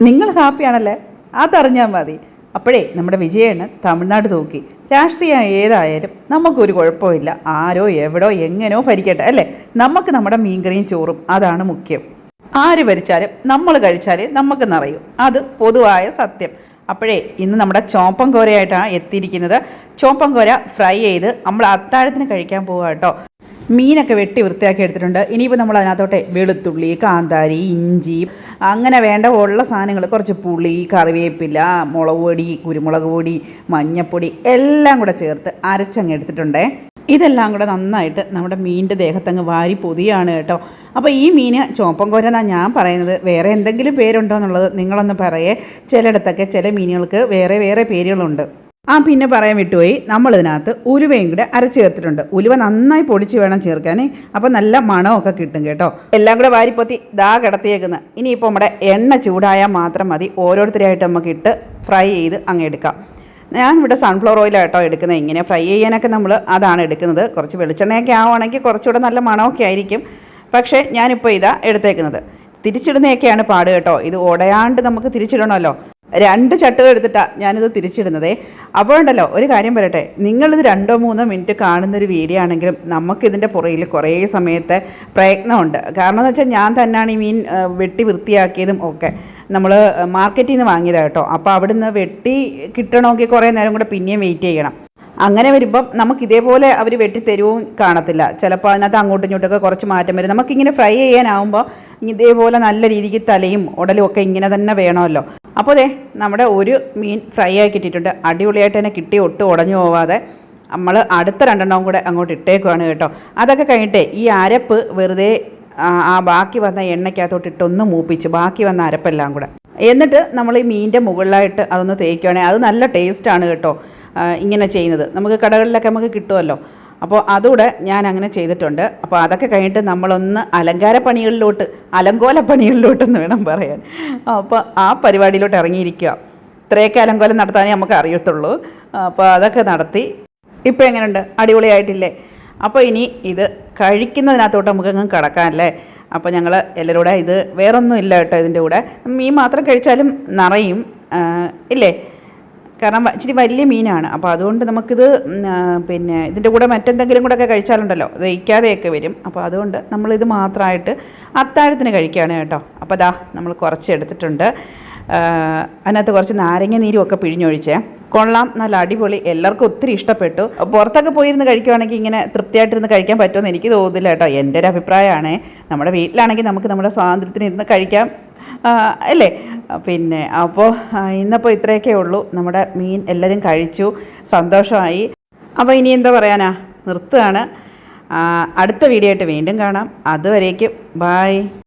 നിങ്ങൾ ഹാപ്പിയാണല്ലേ? അതറിഞ്ഞാൽ മതി. അപ്പോഴേ നമ്മുടെ വിജയണ് തമിഴ്നാട് തൂക്കി. രാഷ്ട്രീയം ഏതായാലും നമുക്കൊരു കുഴപ്പമില്ല. ആരോ എവിടോ എങ്ങനെയോ ഭരിക്കട്ടെ അല്ലേ? നമുക്ക് നമ്മുടെ മീൻകറിയും ചോറും അതാണ് മുഖ്യം. ആര് ഭരിച്ചാലും നമ്മൾ കഴിച്ചാൽ നമുക്ക് നിറയും. അത് പൊതുവായ സത്യം. അപ്പോഴേ ഇന്ന് നമ്മുടെ ചോപ്പൻ കോരയായിട്ടാണ് എത്തിയിരിക്കുന്നത്. ചോപ്പൻ കോര ഫ്രൈ ചെയ്ത് നമ്മൾ അത്താഴത്തിന് കഴിക്കാൻ പോവുക കേട്ടോ. മീനൊക്കെ വെട്ടി വൃത്തിയാക്കി എടുത്തിട്ടുണ്ട്. ഇനിയിപ്പോൾ നമ്മൾ അതിനകത്തോട്ടെ വെളുത്തുള്ളി, കാന്താരി, ഇഞ്ചി, അങ്ങനെ വേണ്ട ഉള്ള സാധനങ്ങൾ, കുറച്ച് പുളി, കറിവേപ്പില, മുളക് പൊടി, കുരുമുളക് പൊടി, മഞ്ഞൾപ്പൊടി എല്ലാം കൂടെ ചേർത്ത് അരച്ചങ്ങ് എടുത്തിട്ടുണ്ടേ. ഇതെല്ലാം കൂടെ നന്നായിട്ട് നമ്മുടെ മീനിൻ്റെ ദേഹത്തങ്ങ് വാരി പൊതിയാണ് കേട്ടോ. അപ്പോൾ ഈ മീൻ ചോപ്പൻ കോര എന്നാണ് ഞാൻ പറയുന്നത്. വേറെ എന്തെങ്കിലും പേരുണ്ടോ എന്നുള്ളത് നിങ്ങളൊന്ന് പറയേ. ചിലയിടത്തൊക്കെ ചില മീനുകൾക്ക് വേറെ വേറെ പേരുകളുണ്ട്. പിന്നെ പറയാൻ വിട്ടുപോയി, നമ്മളിതിനകത്ത് ഉലുവയും കൂടെ അരച്ച് ചേർത്തിട്ടുണ്ട്. ഉലുവ നന്നായി പൊടിച്ച് വേണം ചേർക്കാൻ. അപ്പോൾ നല്ല മണമൊക്കെ കിട്ടും കേട്ടോ. എല്ലാം കൂടെ വാരിപ്പൊത്തി കിടത്തിയേക്കുന്നത്. ഇനിയിപ്പോൾ നമ്മുടെ എണ്ണ ചൂടായാൽ മാത്രം മതി. ഓരോരുത്തരായിട്ട് നമുക്ക് ഇട്ട് ഫ്രൈ ചെയ്ത് അങ്ങ് എടുക്കാം. ഞാനിവിടെ സൺഫ്ലവർ ഓയിലാട്ടോ എടുക്കുന്നത്. ഇങ്ങനെ ഫ്രൈ ചെയ്യാനൊക്കെ നമ്മൾ അതാണ് എടുക്കുന്നത്. കുറച്ച് വെളിച്ചെണ്ണയൊക്കെ ആവുകയാണെങ്കിൽ കുറച്ചുകൂടെ നല്ല മണമൊക്കെ ആയിരിക്കും. പക്ഷേ ഞാനിപ്പോൾ ഇതാ എടുത്തേക്കുന്നത്. തിരിച്ചിടുന്നതൊക്കെയാണ് പാട് കേട്ടോ. ഇത് ഉടയാണ്ട് നമുക്ക് തിരിച്ചിടണമല്ലോ. 2 ചട്ടുകൾ എടുത്തിട്ടാണ് ഞാനിത് തിരിച്ചിടുന്നതേ. അപ്പോൾ ഉണ്ടല്ലോ, ഒരു കാര്യം പറയട്ടെ, നിങ്ങളിത് 2-3 മിനിറ്റ് കാണുന്നൊരു വീഡിയോ ആണെങ്കിലും നമുക്കിതിൻ്റെ പുറകിൽ കുറേ സമയത്തെ പ്രയത്നമുണ്ട്. കാരണം എന്ന് വെച്ചാൽ ഞാൻ തന്നെയാണ് ഈ മീൻ വെട്ടി വൃത്തിയാക്കിയതും ഒക്കെ. നമ്മൾ മാർക്കറ്റിൽ നിന്ന് വാങ്ങിയതാണ് കേട്ടോ. അപ്പോൾ അവിടുന്ന് വെട്ടി കിട്ടണമെങ്കിൽ കുറേ നേരം കൂടെ പിന്നെയും വെയിറ്റ് ചെയ്യണം. അങ്ങനെ വരുമ്പം നമുക്ക് ഇതേപോലെ അവർ വെട്ടിത്തരുവും കാണത്തില്ല. ചിലപ്പോൾ അതിനകത്ത് അങ്ങോട്ടും ഇങ്ങോട്ടൊക്കെ കുറച്ച് മാറ്റം വരും. നമുക്കിങ്ങനെ ഫ്രൈ ചെയ്യാനാവുമ്പോൾ ഇതേപോലെ നല്ല രീതിക്ക് തലയും ഉടലും ഒക്കെ ഇങ്ങനെ തന്നെ വേണമല്ലോ. അപ്പോൾ നമ്മുടെ ഒരു മീൻ ഫ്രൈ ആയി കിട്ടിയിട്ടുണ്ട്. അടിപൊളിയായിട്ട് തന്നെ കിട്ടി, ഒട്ടും ഉടഞ്ഞു പോവാതെ. നമ്മൾ അടുത്ത 2 കൂടെ അങ്ങോട്ട് ഇട്ടേക്കുവാണ് കേട്ടോ. അതൊക്കെ കഴിഞ്ഞിട്ട് ഈ അരപ്പ് വെറുതെ ആ ബാക്കി വന്ന എണ്ണയ്ക്കകത്തോട്ട് ഇട്ടൊന്ന് മൂപ്പിച്ച് ബാക്കി വന്ന അരപ്പെല്ലാം കൂടെ എന്നിട്ട് നമ്മൾ ഈ മീനിൻ്റെ മുകളിലായിട്ട് അതൊന്ന് തേക്കുകയാണെങ്കിൽ അത് നല്ല ടേസ്റ്റാണ് കേട്ടോ. ഇങ്ങനെ ചെയ്യുന്നത് നമുക്ക് കടകളിലൊക്കെ നമുക്ക് കിട്ടുമല്ലോ. അപ്പോൾ അതുകൂടെ ഞാൻ അങ്ങനെ ചെയ്തിട്ടുണ്ട്. അപ്പോൾ അതൊക്കെ കഴിഞ്ഞിട്ട് നമ്മളൊന്ന് അലങ്കോല പണികളിലോട്ടെന്ന് വേണം പറയാൻ. അപ്പോൾ ആ പരിപാടിയിലോട്ട് ഇറങ്ങിയിരിക്കുക. ഇത്രയൊക്കെ അലങ്കോലം നടത്താനേ നമുക്ക് അറിയത്തുള്ളൂ. അപ്പോൾ അതൊക്കെ നടത്തി. ഇപ്പോൾ എങ്ങനെയുണ്ട്? അടിപൊളിയായിട്ടില്ലേ? അപ്പോൾ ഇനി ഇത് കഴിക്കുന്നതിനകത്തോട്ട് നമുക്കങ്ങ് കിടക്കാമല്ലേ. അപ്പോൾ ഞങ്ങൾ എല്ലാവരും കൂടെ ഇത് വേറൊന്നും ഇല്ല കേട്ടോ. ഇതിൻ്റെ കൂടെ മീൻ മാത്രം കഴിച്ചാലും നിറയും ഇല്ലേ? കാരണം ഇച്ചിരി വലിയ മീനാണ്. അപ്പോൾ അതുകൊണ്ട് നമുക്കിത് പിന്നെ ഇതിൻ്റെ കൂടെ മറ്റെന്തെങ്കിലും കൂടെ ഒക്കെ കഴിച്ചാലുണ്ടല്ലോ ദഹിക്കാതെയൊക്കെ വരും. അപ്പോൾ അതുകൊണ്ട് നമ്മളിത് മാത്രമായിട്ട് അത്താഴത്തിന് കഴിക്കുകയാണ് കേട്ടോ. അപ്പോൾ നമ്മൾ കുറച്ച് എടുത്തിട്ടുണ്ട്. അതിനകത്ത് കുറച്ച് നാരങ്ങ നീരും ഒക്കെ പിഴിഞ്ഞൊഴിച്ചേ. കൊള്ളാം, നല്ല അടിപൊളി. എല്ലാവർക്കും ഒത്തിരി ഇഷ്ടപ്പെട്ടു. പുറത്തൊക്കെ പോയിരുന്ന് കഴിക്കുവാണെങ്കിൽ ഇങ്ങനെ തൃപ്തിയായിട്ടിരുന്ന് കഴിക്കാൻ പറ്റുമെന്ന് എനിക്ക് തോന്നുന്നില്ല കേട്ടോ. എൻ്റെ ഒരു അഭിപ്രായമാണ്. നമ്മുടെ വീട്ടിലാണെങ്കിൽ നമുക്ക് നമ്മുടെ സ്വാതന്ത്ര്യത്തിന് ഇരുന്ന് കഴിക്കാം അല്ലേ? പിന്നെ അപ്പോൾ ഇന്നപ്പോൾ ഇത്രയൊക്കെ ഉള്ളൂ. നമ്മുടെ മീൻ എല്ലാവരും കഴിച്ചു, സന്തോഷമായി. അപ്പോൾ ഇനി എന്താ പറയാനാ, നിർത്തുകയാണ്. അടുത്ത വീഡിയോ ആയിട്ട് വീണ്ടും കാണാം. അതുവരേക്കും ബായ്.